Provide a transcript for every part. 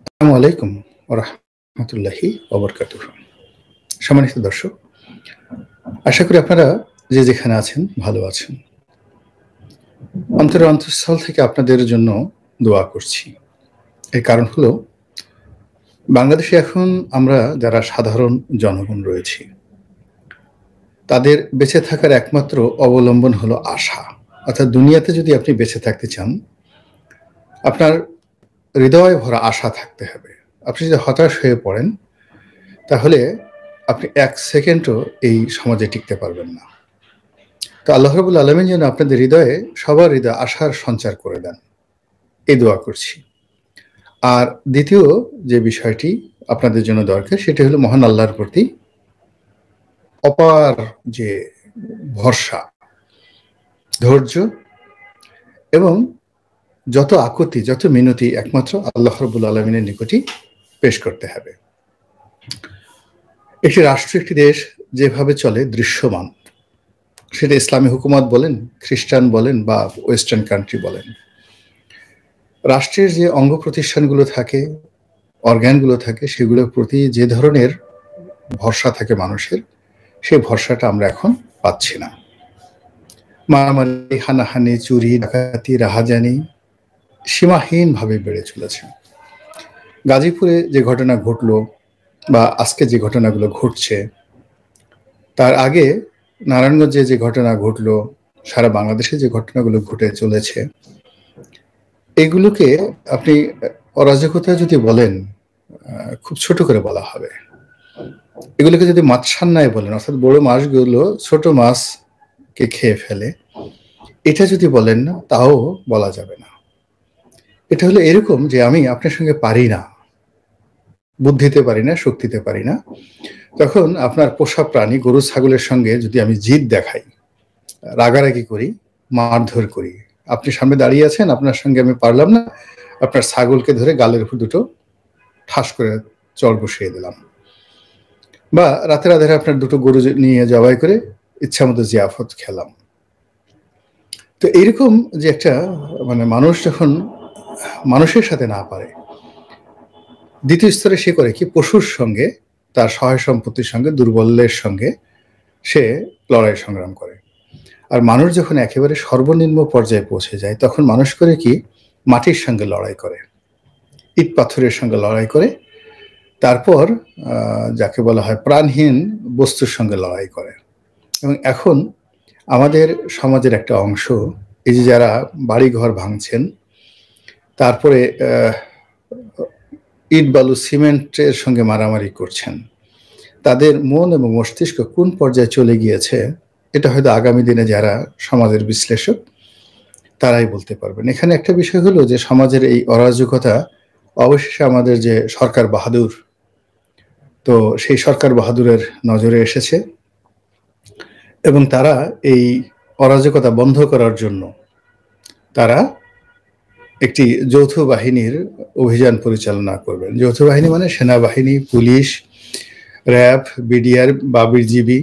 আসসালামু আলাইকুম ওয়া রাহমাতুল্লাহি ওয়া বারাকাতুহু। সম্মানিত দর্শক, আশা করি আপনারা যে যেখানে আছেন ভালো আছেন। অন্তরের অন্তঃস্থল থেকে আপনাদের জন্য দোয়া করছি। এর কারণ হলো বাংলাদেশে এখন আমরা যারা সাধারণ জনগণ রয়েছি, তাদের বেঁচে থাকার একমাত্র অবলম্বন হলো আশা। অর্থাৎ দুনিয়াতে যদি আপনি বেঁচে থাকতে চান, আপনার হৃদয়ে ভরা আশা থাকতে হবে। আপনি যদি হতাশ হয়ে পড়েন, তাহলে আপনি ১ সেকেন্ডও এই সমাজে টিকতে পারবেন না। তো আল্লাহ রাব্বুল আলামিন যেন আপনাদের হৃদয়ে সবার হৃদয়ে আশার সঞ্চার করে দেন, এই দোয়া করছি। আর দ্বিতীয় যে বিষয়টি আপনাদের জন্য দরকার সেটি হলো মহান আল্লাহর প্রতি অপার যে ভরসা, ধৈর্য এবং যত আকুতি, যত মিনতি একমাত্র আল্লাহ রাব্বুল আলামিনের নিকটই পেশ করতে হবে। একটি রাষ্ট্র, একটি দেশ যেভাবে চলে দৃশ্যমান, সেটা ইসলামী হুকুমত বলেন, খ্রিস্টান বলেন বা ওয়েস্টার্ন কান্ট্রি বলেন। রাষ্ট্রের যে অঙ্গ প্রতিষ্ঠানগুলো থাকে, অর্গানগুলো থাকে, সেগুলোর প্রতি যে ধরনের ভরসা থাকে মানুষের, সেই ভরসাটা আমরা এখন পাচ্ছি না। মারামারি, হানাহানি, চুরি, ডাকাতি, রাহাজানি সীমাহীনভাবে বেড়ে চলেছে। গাজীপুরে যে ঘটনা ঘটলো বা আজকে যে ঘটনাগুলো ঘটছে, তার আগে নারায়ণগঞ্জে যে ঘটনা ঘটলো, সারা বাংলাদেশে যে ঘটনাগুলো ঘটে চলেছে, এগুলোকে আপনি অরাজকতা যদি বলেন, খুব ছোট করে বলা হবে। এগুলোকে যদি মাছরাঙায় বলেন, অর্থাৎ বড় মাছগুলো ছোট মাছকে খেয়ে ফেলে, এটা যদি বলেন না, তাও বলা যাবে না। এটা হলো এরকম যে আমি আপনার সঙ্গে পারি না, বুদ্ধিতে পারি না, শক্তিতে পারি না। তখন আপনার পোষা প্রাণী গরু ছাগলের সঙ্গে যদি আমি জিদ দেখাই, রাগারাগি করি, মারধর করি, আপনি সামনে দাঁড়িয়ে আছেন, আপনার সঙ্গে আমি পারলাম না, আপনার ছাগলকে ধরে গালের উপর দুটো ঠাস করে চড় বসিয়ে দিলাম, বা রাতের আধারে আপনার দুটো গরু নিয়ে জবাই করে ইচ্ছা মতো জিয়াফত খেলাম। তো এইরকম যে একটা মানুষ যখন মানুষের সাথে না পারে, দ্বিতীয় স্তরে সে করে কি, পশুর সঙ্গে, তার সহায় সম্পত্তির সঙ্গে, দুর্বলের সঙ্গে সে লড়াই সংগ্রাম করে। আর মানুষ যখন একেবারে সর্বনিম্ন পর্যায়ে পৌঁছে যায়, তখন মানুষ করে কি, মাটির সঙ্গে লড়াই করে, ইট পাথরের সঙ্গে লড়াই করে, তারপর যাকে বলা হয় প্রাণহীন বস্তুর সঙ্গে লড়াই করে। এবং এখন আমাদের সমাজের একটা অংশ, এই যে যারা বাড়িঘর ভাঙছেন, তারপরে ইট বালু সিমেন্টের সঙ্গে মারামারি করছেন, তাদের মন এবং মস্তিষ্ক কোন পর্যায়ে চলে গিয়েছে, এটা হয়তো আগামী দিনে যারা সমাজের বিশ্লেষক তারাই বলতে পারবেন। এখানে একটা বিষয় হলো যে সমাজের এই অরাজকতা অবশেষে আমাদের যে সরকার বাহাদুর, তো সেই সরকার বাহাদুরের নজরে এসেছে এবং তারা এই অরাজকতা বন্ধ করার জন্য তারা একটি যৌথ বাহিনীর অভিযান পরিচালনা করবেন। যৌথ বাহিনী মানে সেনাবাহিনী, পুলিশ, র্যাব, বিডিআর বা বিজিবি,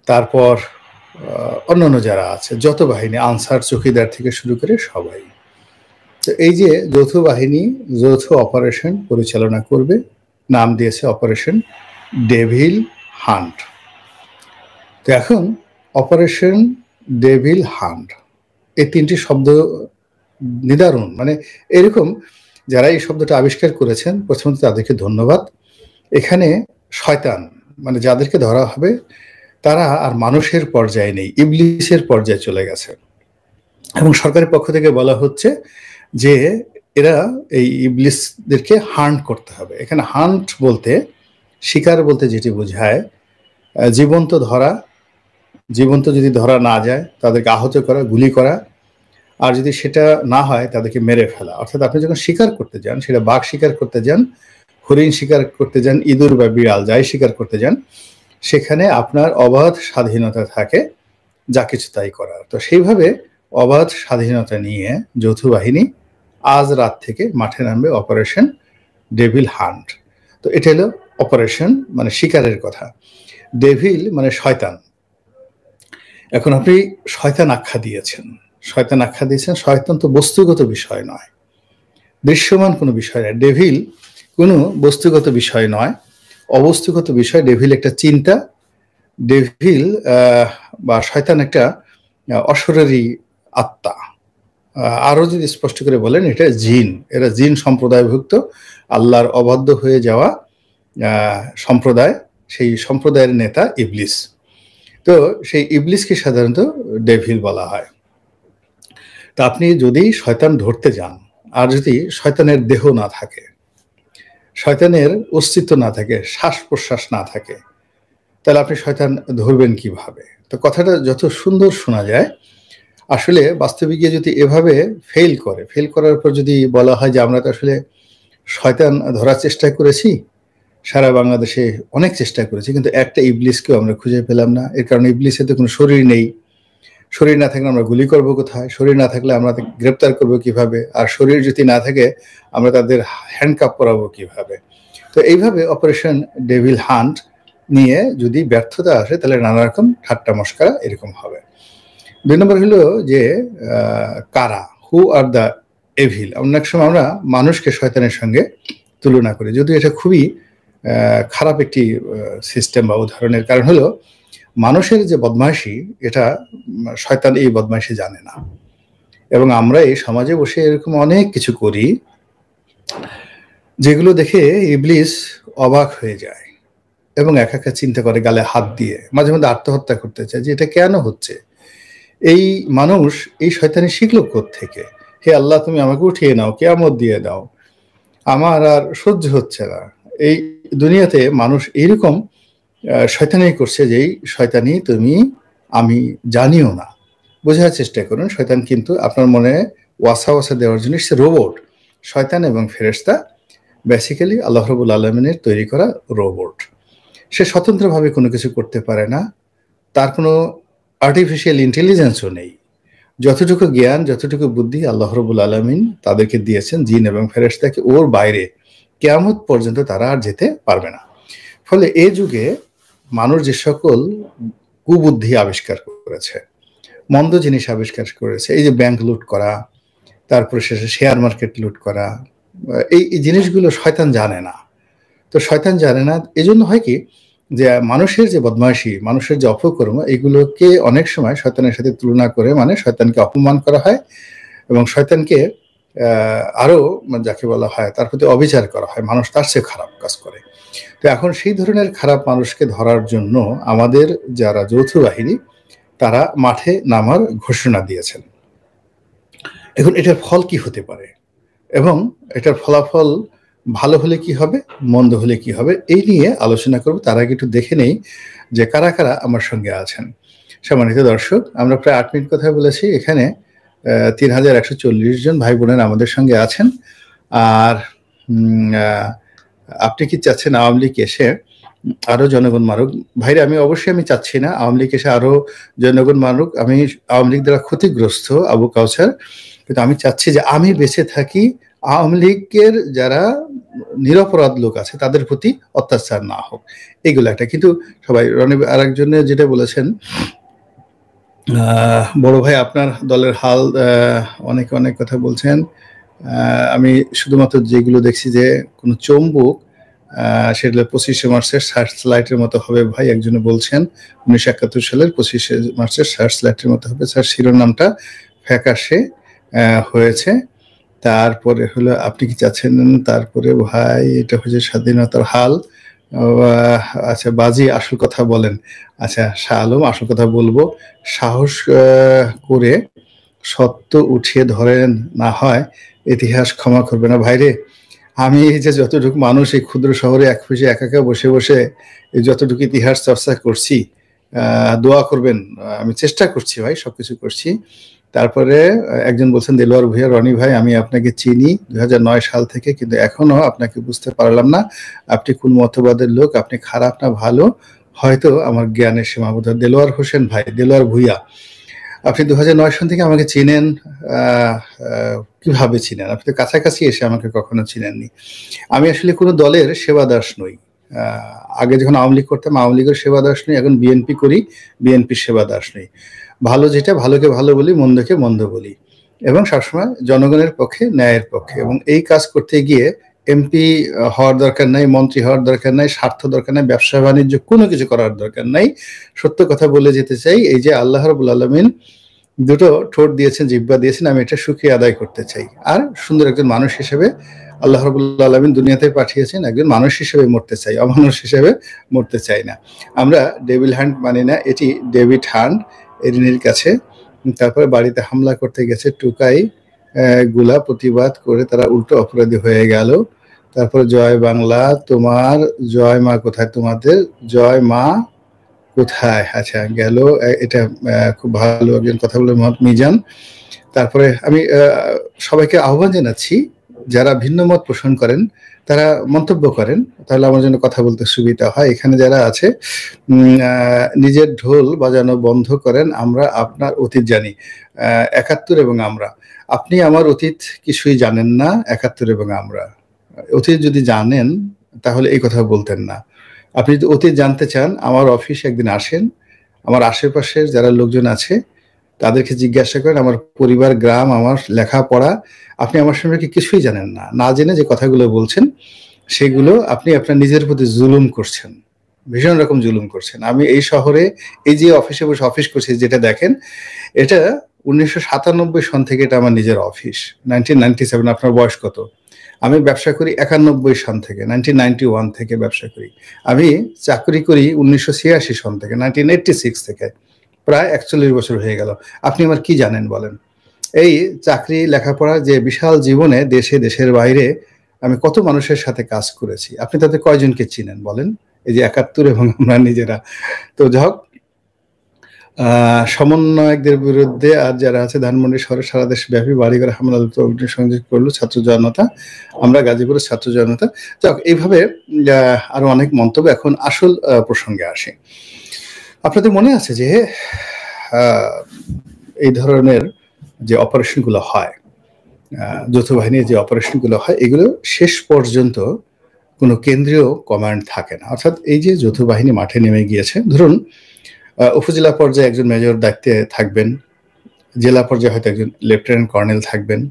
তারপর অন্যান্য যারা আছে যত বাহিনী, আনসার, চৌকিদার থেকে শুরু করে সবাই। তো এই যে যৌথ বাহিনী যৌথ অপারেশন পরিচালনা করবে, নাম দিয়েছে অপারেশন ডেভিল হান্ট। তো এখন অপারেশন ডেভিল হান্ট, এই তিনটি শব্দ নিদারুণ, এরকম যারা এই শব্দটা আবিষ্কার করেছেন, প্রথমত তাদেরকে ধন্যবাদ। এখানে শয়তান যাদেরকে ধরা হবে, তারা আর মানুষের পর্যায়ে নেই, ইবলিসের পর্যায়ে চলে গেছে। এবং সরকারের পক্ষ থেকে বলা হচ্ছে যে এরা এই ইবলিসদেরকে হান্ট করতে হবে। এখানে হান্ট বলতে, শিকার বলতে যেটি বোঝায়, জীবন্ত ধরা, জীবন্ত যদি ধরা না যায় তাদেরকে আহত করা, গুলি করা, আর যদি সেটা না হয় তাদেরকে মেরে ফেলা। অর্থাৎ আপনি যখন শিকার করতে যান, সেটা বাঘ শিকার করতে যান, হরিণ শিকার করতে যান, ইঁদুর বা বিড়াল যাই শিকার করতে যান, সেখানে আপনার অবাধ স্বাধীনতা থাকে যা কিছু তাই করার। তো সেইভাবে অবাধ স্বাধীনতা নিয়ে যৌথ বাহিনী আজ রাত থেকে মাঠে নামবে, অপারেশন ডেভিল হান্ট। তো এটা হলো অপারেশন, শিকারের কথা। ডেভিল শয়তান। এখন আপনি শয়তান আখ্যা দিয়েছেন, শয়তান আখ্যা দিয়েছেন। শয়তান তো বস্তুগত বিষয় নয়, দৃশ্যমান কোনো বিষয় নয়। ডেভিল কোনো বস্তুগত বিষয় নয়, অবস্তুগত বিষয়। ডেভিল একটা চিন্তা, ডেভিল বা শয়তান একটা অশরীরী আত্মা। আরো যদি স্পষ্ট করে বলেন, এটা জিন, এরা জিন সম্প্রদায়ভুক্ত, আল্লাহর অবাধ্য হয়ে যাওয়া সম্প্রদায়। সেই সম্প্রদায়ের নেতা ইবলিস। তো সেই ইবলিসকে সাধারণত ডেভিল বলা হয়। তা আপনি যদি শয়তান ধরতে যান, আর যদি শয়তানের দেহ না থাকে, শয়তানের অস্তিত্ব না থাকে, শ্বাস প্রশ্বাস না থাকে, তাহলে আপনি শয়তান ধরবেন কিভাবে? তো কথাটা যত সুন্দর শোনা যায়, আসলে বাস্তবে গিয়ে যদি এভাবে ফেল করার পর যদি বলা হয় যে আমরা তো আসলে শয়তান ধরার চেষ্টা করেছি, সারা বাংলাদেশে অনেক চেষ্টা করেছি, কিন্তু একটা ইবলিসকেও আমরা খুঁজে পেলাম না। এর কারণে ইবলিসের তো কোনো শরীর নেই। শরীর না থাকলে আমরা গুলি করবো কোথায়? শরীর না থাকলে আমরা গ্রেপ্তার করবো কিভাবে? আর শরীর যদি না থাকে, আমরা তাদের হ্যান্ডকাপ পরাবো কিভাবে? তো এইভাবে অপারেশন ডেভিল হান্ট নিয়ে যদি ব্যর্থতা আসে, তাহলে নানা রকম ঠাট্টা মশকরা এরকম হবে। 2 নম্বর হলো যে কারা, হু আর দ্য এভিল। অনেক সময় আমরা মানুষকে শয়তানের সঙ্গে তুলনা করি, যদিও এটা খুবই খারাপ একটি সিস্টেম বা উদাহরণের। কারণ হলো, মানুষের যে বদমাইশি, এটা শয়তান এই বদমাইশি জানে না। এবং আমরা এই সমাজে বসে এরকম অনেক কিছু করি যেগুলো দেখে ইবলিস অবাক হয়ে যায় এবং একা একা চিন্তা করে, গালে হাত দিয়ে মাঝে মধ্যে আত্মহত্যা করতে চায় যে এটা কেন হচ্ছে। এই মানুষ এই শয়তানি শিখল থেকে, হে আল্লাহ তুমি আমাকে উঠিয়ে নাও, কিয়ামত দিয়ে দাও, আমার আর সহ্য হচ্ছে না। এই দুনিয়াতে মানুষ এইরকম শয়তানি করছে, যেই শয়তানি তুমি আমি জানিও না। বোঝার চেষ্টা করুন, শয়তান কিন্তু আপনার মনে ওয়াসা দেওয়ার জন্য সে রোবট। শয়তান এবং ফেরেশতা বেসিক্যালি আল্লাহ রাব্বুল আলামিনের তৈরি করা রোবট। সে স্বতন্ত্রভাবে কোনো কিছু করতে পারে না, তার কোনো আর্টিফিশিয়াল ইন্টেলিজেন্সও নেই। যতটুকু জ্ঞান, যতটুকু বুদ্ধি আল্লাহ রাব্বুল আলামিন তাদেরকে দিয়েছেন, জিন এবং ফেরেশতাকে, ওর বাইরে কিয়ামত পর্যন্ত তারা আর যেতে পারবে না। ফলে এই যুগে মানুষ যে সকল কুবুদ্ধি আবিষ্কার করেছে, মন্দ জিনিস আবিষ্কার করেছে, এই যে ব্যাংক লুট করা, তারপরে শেষে শেয়ার মার্কেট লুট করা, এই জিনিসগুলো শয়তান জানে না। তো শয়তান জানে না, এজন্য হয় কি, যে মানুষের যে বদমাইশি, মানুষের যে অপকর্ম, এগুলোকে অনেক সময় শয়তানের সাথে তুলনা করে, মানে শয়তানকে অপমান করা হয় এবং শয়তানকে আরো যাকে বলা হয় তার প্রতি অবিচার করা হয়, মানুষ তার চেয়ে খারাপ কাজ করে। তো এখন সেই ধরনের খারাপ মানুষকে ধরার জন্য আমাদের যারা যৌথ বাহিনী, তারা মাঠে নামার ঘোষণা দিয়েছেন। এখন এটার ফল কি হতে পারে এবং এটার ফলাফল ভালো হলে কি হবে, মন্দ হলে কি হবে, এই নিয়ে আলোচনা করব। তার আগে একটু দেখে নেই যে কারা কারা আমার সঙ্গে আছেন। সম্মানিত দর্শক, আমরা প্রায় 8 মিনিট কথা বলেছি। এখানে 3140 জন ভাই বোনেরা আমাদের সঙ্গে আছেন। আর আপনি কি চাচ্ছেন আওয়ামী লীগ এসে আরো জনগণ মারুক? ভাইরা, আমি অবশ্যই চাচ্ছি না আওয়ামী লীগ এসে আরো জনগণ মারুক। আমি আওয়ামী লীগ দ্বারা ক্ষতিগ্রস্ত আবু কাউসার, কিন্তু আমি চাচ্ছি যে আমি বেঁচে থাকি, আওয়ামী লীগের যারা নিরপরাধ লোক আছে তাদের প্রতি অত্যাচার না হোক, এইগুলো একটা। কিন্তু সবাই রনি আরেকজনে যেটা বলেছেন, বড় ভাই আপনার দলের হাল, অনেক অনেক কথা বলছেন। আমি শুধুমাত্র যেগুলো দেখছি যে কোনো চম্বুক, সেগুলো 25শে মার্চের সার্চ লাইটের মতো হবে ভাই, একজনে বলছেন 1971 সালের 25শে মার্চের সার্চ লাইটের মতো হবে। স্যার, শিরোনামটা ফ্যাকাশে হয়েছে। তারপরে হলো আপনি কি চাচ্ছেন, তারপরে ভাই এটা হচ্ছে স্বাধীনতার হাল। আচ্ছা বাজি, আসল কথা বলেন। আচ্ছা শাহ আলম, আসল কথা বলবো, সাহস করে সত্য উঠিয়ে ধরেন, না হয় ইতিহাস ক্ষমা করবে না। ভাইরে, আমি এই যে যতটুকু মানুষ এই ক্ষুদ্র শহরে এক খুশি একা একা বসে বসে এই যতটুকু ইতিহাস চর্চা করছি, দোয়া করবেন। আমি চেষ্টা করছি ভাই, সবকিছু করছি। তারপরে একজন বলছেন, দেলোয়ার ভূঁইয়া, রনি ভাই আমি আপনাকে চিনি 2009 সাল থেকে, কিন্তু এখনো আপনাকে বুঝতে পারলাম না আপনি কোন মতবাদের লোক, আপনি খারাপ না ভালো, হয়তো আমার জ্ঞানের সীমাবদ্ধ। দেলোয়ার হোসেন ভাই, দেলোয়ার ভূঁইয়া, আপনি 2009 সাল থেকে আমাকে চিনেন, কিভাবে চিনেন? আপনি তো কাছাকাছি এসে আমাকে কখনো চিনেননি। আমি আসলে কোনো দলের সেবাদাস নই। আগে যখন আওয়ামী লীগ করতাম, আওয়ামী লীগের সেবাদাস নই, এখন বিএনপি করি, বিএনপির সেবাদাস নই। ভালো যেটা, ভালোকে ভালো বলি, মন্দকে মন্দ বলি, এবং সবসময় জনগণের পক্ষে, ন্যায়ের পক্ষে। এবং এই কাজ করতে গিয়ে এমপি হওয়ার দরকার নাই, মন্ত্রী হওয়ার দরকার নাই, স্বার্থ দরকার নাই, ব্যবসা বাণিজ্য কোনো কিছু করার দরকার নাই। সত্য কথা বলে যেতে চাই, এই যে আল্লাহ রাব্বুল আলামিন দুটো ঠোঁট দিয়েছেন, জিহ্বা দিয়েছেন, আমি এটা শুকরিয়া আদায় করতে চাই। আর সুন্দর একজন মানুষ হিসেবে আল্লাহ রাব্বুল আলামিন দুনিয়াতে পাঠিয়েছেন, একজন মানুষ হিসেবে মরতে চাই, অমানুষ হিসেবে মরতে চাই না। আমরা ডেভিল হান্ট মানি না, এটি ডেভিড হান্ট এরিনের কাছে। তারপরে বাড়িতে হামলা করতে গেছে টুকাই গুলা প্রতিবাদ করে তারা উল্টো অপরাধী হয়ে গেল। তারপরে জয় বাংলা, তোমার জয় মা কোথায়, তোমাদের জয় মা কোথায়, আচ্ছা গেল। এটা খুব ভালো একজন কথা বলে মোহাম্মদ মিজান। তারপরে আমি সবাইকে আহ্বান জানাচ্ছি, যারা ভিন্ন মত পোষণ করেন তারা মন্তব্য করেন, তাহলে আমার জন্য কথা বলতে সুবিধা হয়। এখানে যারা আছে নিজের ঢোল বাজানো বন্ধ করেন, আমরা আপনার অতীত জানি। ৭১ এবং আমরা, আপনি আমার অতীত কিছুই জানেন না। ৭১ এবং আমরা, অতীত যদি জানেন তাহলে এই কথা বলতেন না। আপনি যদি অতীত জানতে চান, আমার অফিসে একদিন আসেন, আমার আশেপাশের যারা লোকজন আছে তাদেরকে জিজ্ঞাসা করেন, আমার পরিবার, গ্রাম, আমার লেখাপড়া। আপনি আমার সম্পর্কে কিছুই জানেন না, না জেনে যে কথাগুলো বলছেন সেগুলো আপনি আপনার নিজের প্রতি জুলুম করছেন, ভীষণ রকম জুলুম করছেন। আমি এই শহরে এই যে অফিসে বসে অফিস করছি, যেটা দেখেন এটা 1997 সন থেকে এটা আমার নিজের অফিস। 1997, আপনার বয়স কত? আমি ব্যবসা করি 91 সন থেকে, 1991 থেকে ব্যবসা করি। আমি চাকরি করি 1986 সন থেকে, 1986 থেকে, প্রায় 41 বছর হয়ে গেল। আপনি আমার কি জানেন বলেন? এই চাকরি, লেখাপড়া, যে বিশাল জীবনে দেশে দেশের বাইরে আমি কত মানুষের সাথে কাজ করেছি, আপনি তাদের কয়জনকে চিনেন বলেন? এই যে ৭১ এবং আমরা নিজেরা। তো যাই হোক, সমন্বয়কদের বিরুদ্ধে আর যারা আছে ধানমন্ডি শহরে সারা দেশ ব্যাপী বাড়িঘর হামলা অগ্নিসংযোগ করলো ছাত্র জনতা, আমরা গাজীপুরের ছাত্র জনতা। যাক, এইভাবে আরো অনেক মন্তব্য। এখন আসল প্রসঙ্গে আসে। আপনাদের মনে আছে যে এই ধরনের যে অপারেশনগুলো হয়, যৌথ বাহিনীর যে অপারেশনগুলো হয়, এগুলো শেষ পর্যন্ত কোনো কেন্দ্রীয় কমান্ড থাকে না। অর্থাৎ এই যে যৌথ বাহিনী মাঠে নেমে গিয়েছে, ধরুন উপজেলা পর্যায়ে একজন মেজর দায়িত্বে থাকবেন, জেলা পর্যায়ে হয়তো একজন লেফটেন্যান্ট কর্নেল থাকবেন,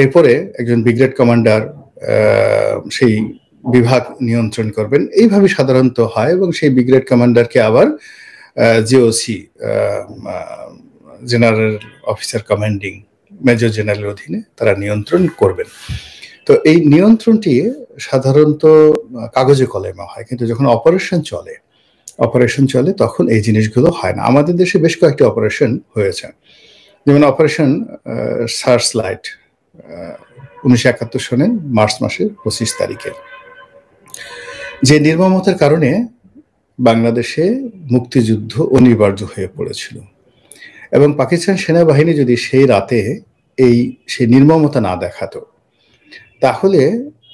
এরপরে একজন ব্রিগেড কমান্ডার সেই বিভাগ নিয়ন্ত্রণ করবেন। এইভাবে সাধারণত হয়, এবং সেই ব্রিগেড কমান্ডারকে আবার GOC, general officer commanding, major জেনারেলের অধীনে তারা নিয়ন্ত্রণ করবেন। তো এই নিয়ন্ত্রণটি সাধারণত কাগজে কলমে হয়, কিন্তু যখন অপারেশন চলে তখন এই জিনিসগুলো হয় না। আমাদের দেশে বেশ কয়েকটি অপারেশন হয়েছে, যেমন অপারেশন সার্চ লাইট 1971 সনের মার্চ মাসের 25 তারিখে, যে নির্মমতার কারণে বাংলাদেশে মুক্তিযুদ্ধ অনিবার্য হয়ে পড়েছিল। এবং পাকিস্তান সেনাবাহিনী যদি সেই রাতে সেই নির্মমতা না দেখাতো, তাহলে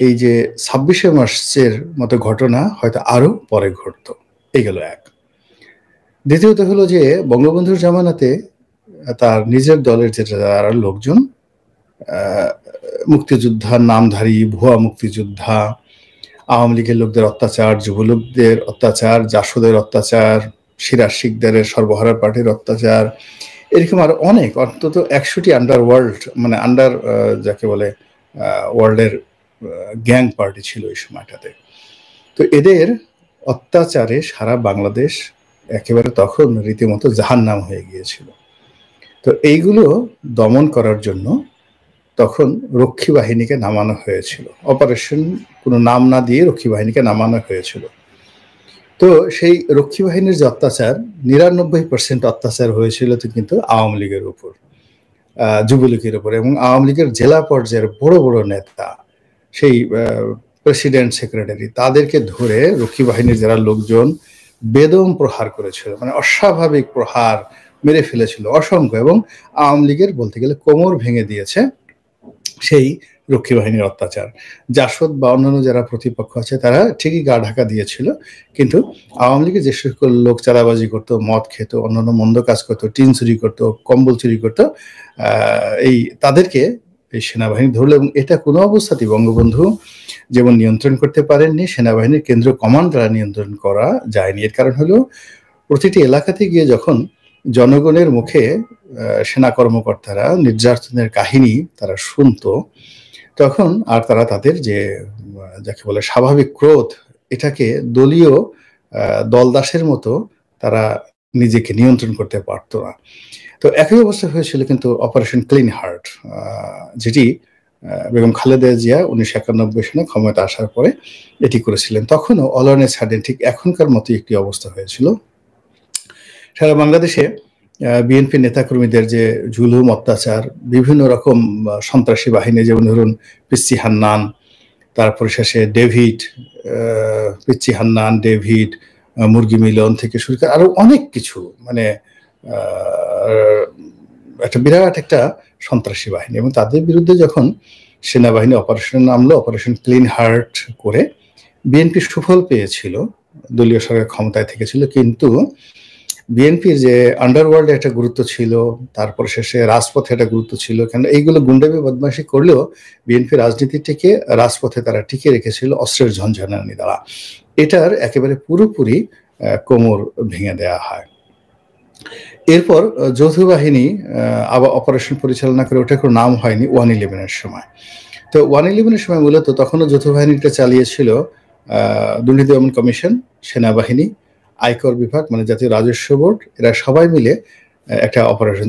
এই যে 26শে মার্চের মতো ঘটনা হয়তো আরো পরে ঘটতো। এই গেল এক। দ্বিতীয়ত হলো যে বঙ্গবন্ধুর জামানাতে তার নিজের দলের যে যারা লোকজন মুক্তিযোদ্ধার নামধারী, ভুয়া মুক্তিযোদ্ধা, আওয়ামী লীগের লোকদের অত্যাচার, যুবলোকদের অত্যাচার, জাসদের অত্যাচার, সিরাজ শিকদারের সর্বহারা পার্টির অত্যাচার, এরকম আরো অনেক, অন্তত 100টি আন্ডারওয়ার্ল্ড, মানে আন্ডার যাকে বলে ওয়ার্ল্ডের গ্যাং পার্টি ছিল এই সময়টাতে। তো এদের অত্যাচারে সারা বাংলাদেশ একেবারে তখন রীতিমতো জাহান্নাম হয়ে গিয়েছিল। তো এইগুলো দমন করার জন্য তখন রক্ষী বাহিনীকে নামানো হয়েছিল। অপারেশন কোনো নাম না দিয়ে রক্ষী বাহিনীকে নামানো হয়েছিল। তো সেই রক্ষী বাহিনীর যে অত্যাচার, 99% অত্যাচার হয়েছিল কিন্তু আওয়ামী লীগের উপর, যুবলীগের উপর, এবং আওয়ামী লীগের জেলা পর্যায়ের বড় বড় নেতা, সেই প্রেসিডেন্ট, সেক্রেটারি, তাদেরকে ধরে রক্ষী বাহিনীর যারা লোকজন বেদম প্রহার করেছিল, মানে অস্বাভাবিক প্রহার মেরে ফেলেছিল অসংখ্য, এবং আওয়ামী লীগের বলতে গেলে কোমর ভেঙে দিয়েছে সেই রক্ষী বাহিনীর অত্যাচার। জাসদ বা অন্যান্য যারা প্রতিপক্ষ আছে তারা ঠিকই গা ঢাকা দিয়েছিল, কিন্তু আওয়ামী লীগের যে সকল লোক চাঁদাবাজি করতো, মদ খেত, অন্যান্য মন্দ কাজ করতো, টিন চুরি করতো, কম্বল চুরি করতো, তাদেরকে এই সেনাবাহিনী ধরলো। এবং এটা কোনো অবস্থাতেই বঙ্গবন্ধু যেমন নিয়ন্ত্রণ করতে পারেননি, সেনাবাহিনীর কেন্দ্র কমান্ড দ্বারা নিয়ন্ত্রণ করা যায়নি। এর কারণ হলো প্রতিটি এলাকাতে গিয়ে যখন জনগণের মুখে সেনা কর্মকর্তারা নির্যাতনের কাহিনী তারা শুনতো, তখন আর তারা তাদের যে যাকে বলে স্বাভাবিক ক্রোধ, এটাকে দলীয় দলদাসের মতো তারা নিজেকে নিয়ন্ত্রণ করতে পারত না। তো একই অবস্থা হয়েছিল কিন্তু অপারেশন ক্লিন হার্ট, যেটি বেগম খালেদা জিয়া ১৯৯১ সনে ক্ষমতা আসার পরে এটি করেছিলেন। তখনও অল অন এ সাডেন ঠিক এখনকার মতোই একটি অবস্থা হয়েছিল। সারা বাংলাদেশে বিএনপি নেতাকর্মীদের যে জুলুম, অত্যাচার, বিভিন্ন রকম সন্ত্রাসী বাহিনী, যেমন ধরুন পিচ্চি হান্নান, তারপরে শেষে ডেভিড, পিচ্চি হান্নান, ডেভিড, মুরগি মিলন থেকে শুরু করে আরো অনেক কিছু, মানে একটা বিরাট একটা সন্ত্রাসী বাহিনী, এবং তাদের বিরুদ্ধে যখন সেনাবাহিনী অপারেশন নামলো, অপারেশন ক্লিন হার্ট করে বিএনপি সুফল পেয়েছিল, দলীয় সরকার ক্ষমতায় থেকেছিল, কিন্তু বিএনপির যে আন্ডারওয়ার্ল্ডে একটা গুরুত্ব ছিল, তারপর শেষে রাজপথে একটা গুরুত্ব ছিল, কারণ এইগুলো গুন্ডামি বদমাশি করলেও বিএনপি রাজনীতিটিকে রাজপথে তারা টিকে রেখেছিল অস্ত্রের ঝনঝনানি দ্বারা। এটার একেবারে পুরোপুরি কোমর ভেঙে দেওয়া হয়। এরপর যৌথ বাহিনী আবার অপারেশন পরিচালনা করে, ওটার কোনো নাম হয়নি 111-এর সময়। তো 111-এর সময় মূলত তখনও যৌথ বাহিনীটা চালিয়েছিল দুর্নীতি দমন কমিশন, সেনাবাহিনী, আয়কর বিভাগ মানে জাতীয় রাজস্ব বোর্ড, এরা সবাই মিলে একটা অপারেশন